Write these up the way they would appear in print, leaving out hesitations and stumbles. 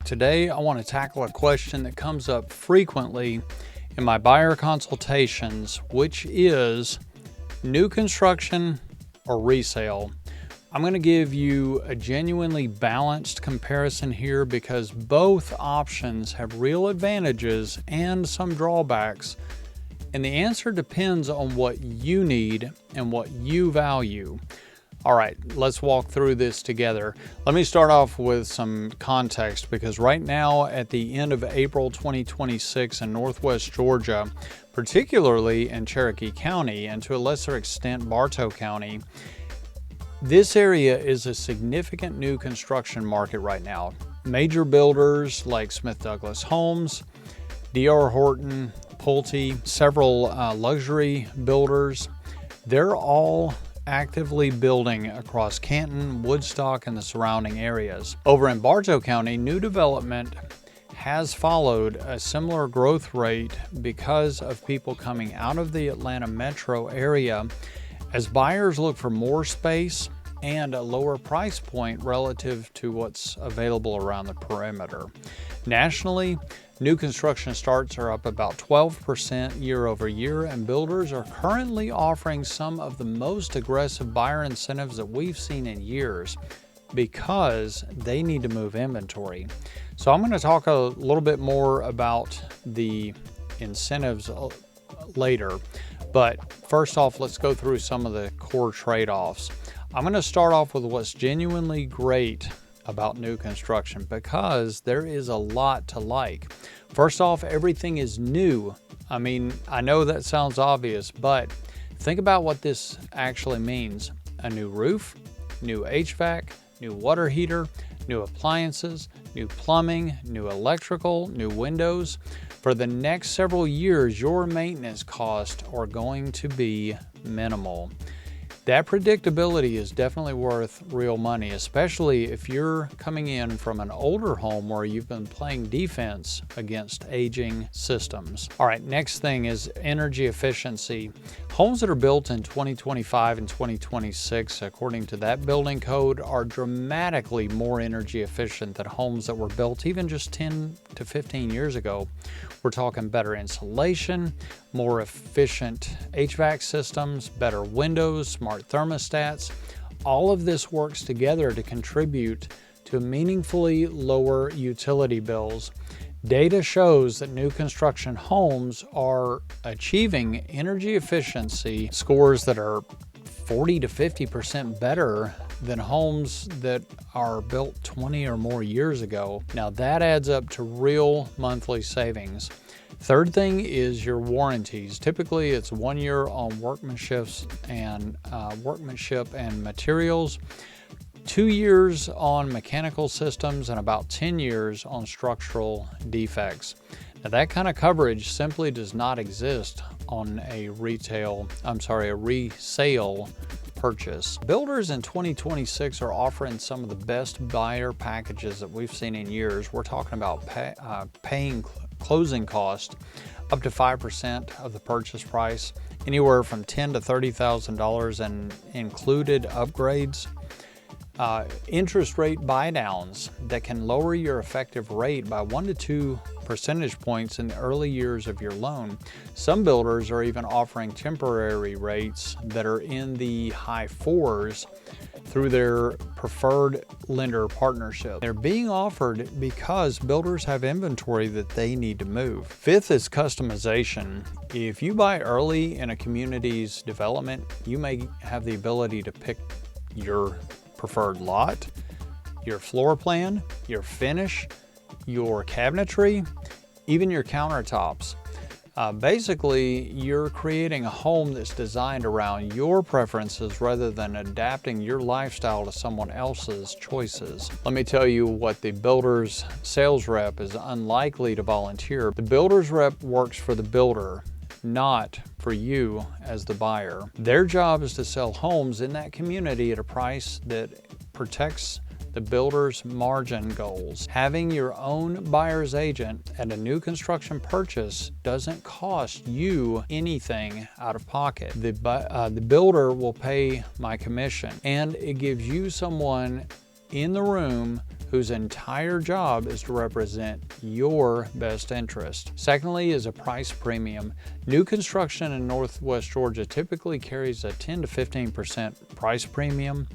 Today, I want to tackle a question that comes up frequently in my buyer consultations, which is new construction or resale. I'm going to give you a genuinely balanced comparison here because both options have real advantages and some drawbacks, and the answer depends on what you need and what you value. All right, let's walk through this together. Let me start off with some context because right now at the end of April 2026 in Northwest Georgia, particularly in Cherokee County and to a lesser extent Bartow County, this area is a significant new construction market right now. Major builders like Smith Douglas Homes, D.R. Horton, Pulte, several luxury builders, they're all actively building across Canton, Woodstock, and the surrounding areas. Over in Bartow County, new development has followed a similar growth rate because of people coming out of the Atlanta metro area as buyers look for more space and a lower price point relative to what's available around the perimeter. Nationally, new construction starts are up about 12% year over year, and builders are currently offering some of the most aggressive buyer incentives that we've seen in years because they need to move inventory. So I'm going to talk a little bit more about the incentives later, but first off, let's go through some of the core trade-offs. I'm going to start off with what's genuinely great about new construction because there is a lot to like. First off, everything is new. I mean, I know that sounds obvious, but think about what this actually means. A new roof, new HVAC, new water heater, new appliances, new plumbing, new electrical, new windows. For the next several years, your maintenance costs are going to be minimal. That predictability is definitely worth real money, especially if you're coming in from an older home where you've been playing defense against aging systems. All right, next thing is energy efficiency. Homes that are built in 2025 and 2026, according to that building code, are dramatically more energy efficient than homes that were built even just 10 to 15 years ago. We're talking better insulation, more efficient HVAC systems, better windows, smart thermostats. All of this works together to contribute to meaningfully lower utility bills. Data shows that new construction homes are achieving energy efficiency scores that are 40 to 50% better than homes that are built 20 or more years ago. Now that adds up to real monthly savings. Third thing is your warranties. Typically it's 1 year on workmanship and materials, 2 years on mechanical systems, and about 10 years on structural defects. Now that kind of coverage simply does not exist on a resale purchase. Builders in 2026 are offering some of the best buyer packages that we've seen in years. We're talking about paying closing cost up to 5% of the purchase price, anywhere from $10,000 to $30,000 and included upgrades. Interest rate buydowns that can lower your effective rate by 1 to 2 percentage points in the early years of your loan. Some builders are even offering temporary rates that are in the high 4s through their preferred lender partnership. They're being offered because builders have inventory that they need to move. Fifth is customization. If you buy early in a community's development, you may have the ability to pick your preferred lot, your floor plan, your finish, your cabinetry, even your countertops. Basically, you're creating a home that's designed around your preferences rather than adapting your lifestyle to someone else's choices. Let me tell you what the builder's sales rep is unlikely to volunteer. The builder's rep works for the builder, not for you as the buyer. Their job is to sell homes in that community at a price that protects the builder's margin goals. Having your own buyer's agent at a new construction purchase doesn't cost you anything out of pocket. The builder will pay my commission, and it gives you someone in the room whose entire job is to represent your best interest. Secondly is a price premium. New construction in Northwest Georgia typically carries a 10 to 15% price premium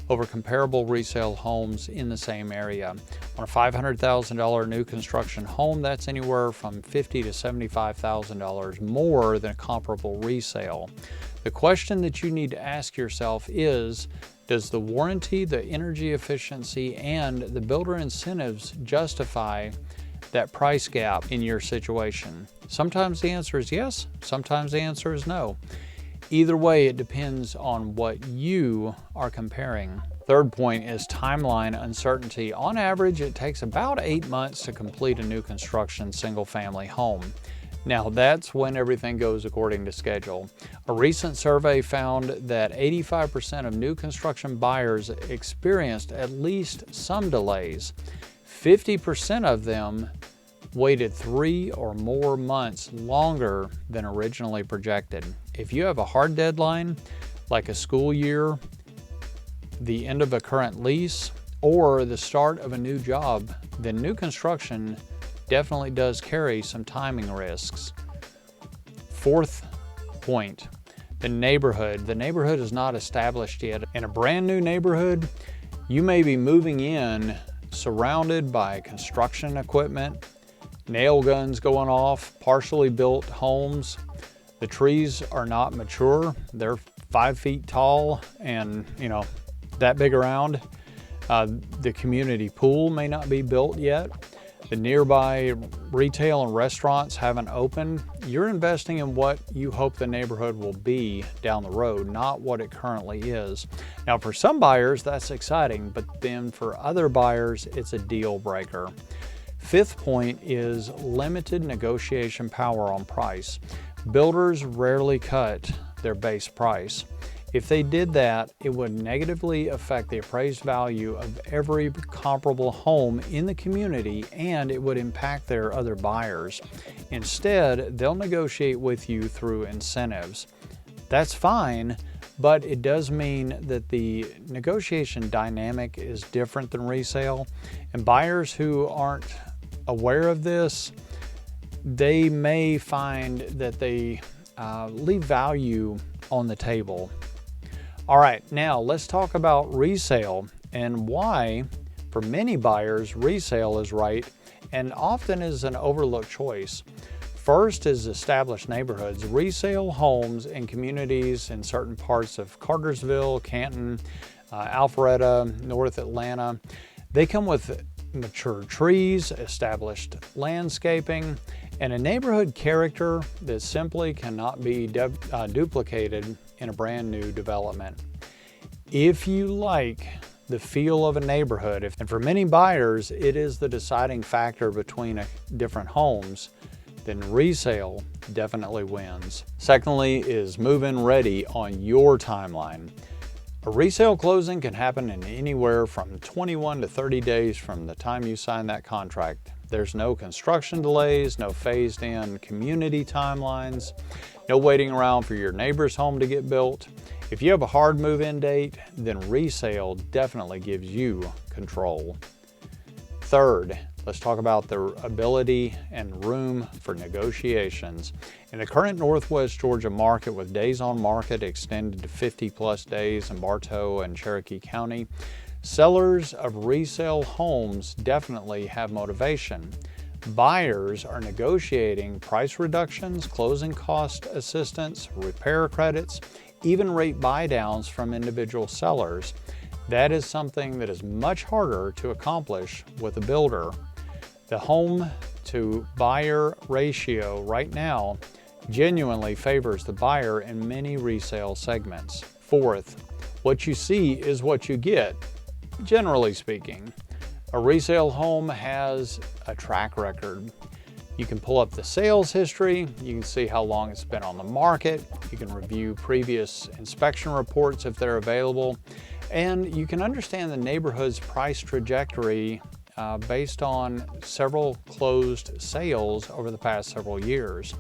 over comparable resale homes in the same area. On a $500,000 new construction home, that's anywhere from $50,000 to $75,000 more than a comparable resale. The question that you need to ask yourself is, does the warranty, the energy efficiency, and the builder incentives justify that price gap in your situation? Sometimes the answer is yes, sometimes the answer is no. Either way, it depends on what you are comparing. Third point is timeline uncertainty. On average, it takes about 8 months to complete a new construction single-family home. Now that's when everything goes according to schedule. A recent survey found that 85% of new construction buyers experienced at least some delays. 50% of them waited 3 or more months longer than originally projected. If you have a hard deadline, like a school year, the end of a current lease, or the start of a new job, then new construction definitely does carry some timing risks. Fourth point, the neighborhood. The neighborhood is not established yet. In a brand new neighborhood, you may be moving in surrounded by construction equipment, nail guns going off, partially built homes. The trees are not mature. They're 5 feet tall and, that big around. The community pool may not be built yet. The nearby retail and restaurants haven't opened. You're investing in what you hope the neighborhood will be down the road, not what it currently is. Now, for some buyers, that's exciting, but then for other buyers, it's a deal breaker. Fifth point is limited negotiation power on price. Builders rarely cut their base price. If they did that, it would negatively affect the appraised value of every comparable home in the community, and it would impact their other buyers. Instead, they'll negotiate with you through incentives. That's fine, but it does mean that the negotiation dynamic is different than resale, and buyers who aren't aware of this, they may find that they leave value on the table. All right, now let's talk about resale and why, for many buyers, resale is right and often is an overlooked choice. First is established neighborhoods. Resale homes in communities in certain parts of Cartersville, Canton, Alpharetta, North Atlanta, they come with mature trees, established landscaping, and a neighborhood character that simply cannot be duplicated in a brand new development. If you like the feel of a neighborhood, and for many buyers it is the deciding factor between different homes, then resale definitely wins. Secondly is move-in ready on your timeline. A resale closing can happen in anywhere from 21 to 30 days from the time you sign that contract. There's no construction delays, no phased-in community timelines, no waiting around for your neighbor's home to get built. If you have a hard move-in date, then resale definitely gives you control. Third, let's talk about the ability and room for negotiations. In the current Northwest Georgia market, with days on market extended to 50+ days in Bartow and Cherokee County, sellers of resale homes definitely have motivation. Buyers are negotiating price reductions, closing cost assistance, repair credits, even rate buy-downs from individual sellers. That is something that is much harder to accomplish with a builder. The home to buyer ratio right now genuinely favors the buyer in many resale segments. Fourth, what you see is what you get, generally speaking. A resale home has a track record. You can pull up the sales history, you can see how long it's been on the market, you can review previous inspection reports if they're available, and you can understand the neighborhood's price trajectory based on several closed sales over the past several years.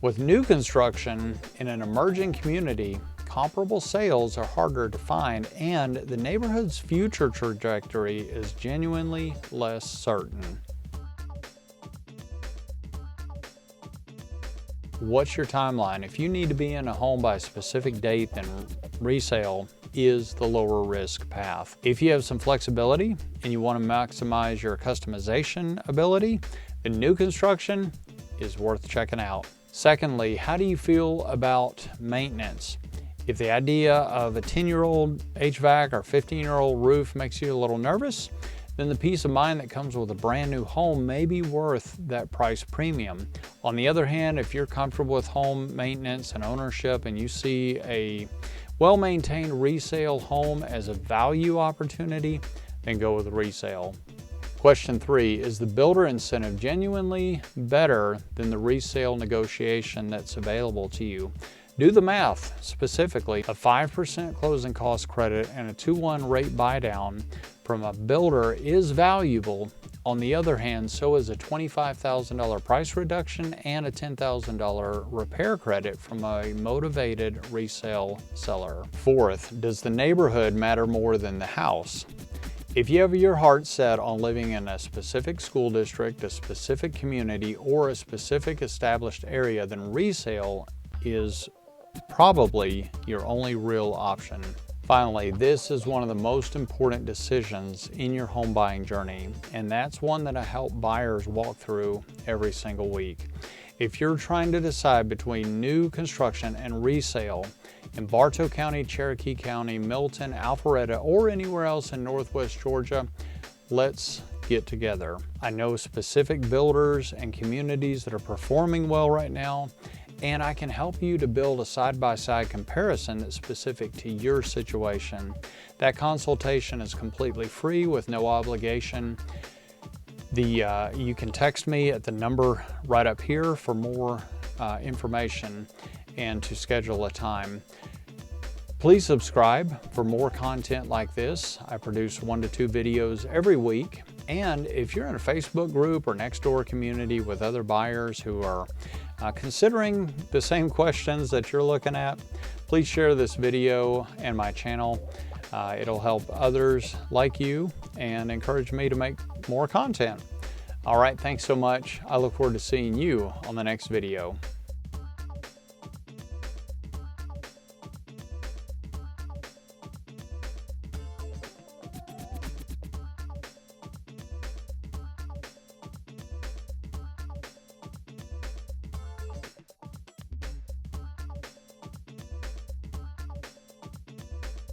With new construction in an emerging community, comparable sales are harder to find, and the neighborhood's future trajectory is genuinely less certain. What's your timeline? If you need to be in a home by a specific date, then resale is the lower risk path. If you have some flexibility and you want to maximize your customization ability, then new construction is worth checking out. Secondly, how do you feel about maintenance? If the idea of a 10-year-old HVAC or 15-year-old roof makes you a little nervous, then the peace of mind that comes with a brand new home may be worth that price premium. On the other hand, if you're comfortable with home maintenance and ownership and you see a well-maintained resale home as a value opportunity, then go with resale. Question 3, is the builder incentive genuinely better than the resale negotiation that's available to you? Do the math. Specifically, a 5% closing cost credit and a 2-1 rate buy down from a builder is valuable. On the other hand, so is a $25,000 price reduction and a $10,000 repair credit from a motivated resale seller. Fourth, does the neighborhood matter more than the house? If you have your heart set on living in a specific school district, a specific community, or a specific established area, then resale is probably your only real option. Finally, this is one of the most important decisions in your home buying journey, and that's one that I help buyers walk through every single week. If you're trying to decide between new construction and resale in Bartow County, Cherokee County, Milton, Alpharetta, or anywhere else in Northwest Georgia, let's get together. I know specific builders and communities that are performing well right now, and I can help you to build a side-by-side comparison that's specific to your situation. That consultation is completely free with no obligation. You can text me at the number right up here for more information and to schedule a time. Please subscribe for more content like this. I produce 1 to 2 videos every week. And if you're in a Facebook group or Nextdoor community with other buyers who are considering the same questions that you're looking at, please share this video and my channel. It'll help others like you and encourage me to make more content. All right, thanks so much. I look forward to seeing you on the next video.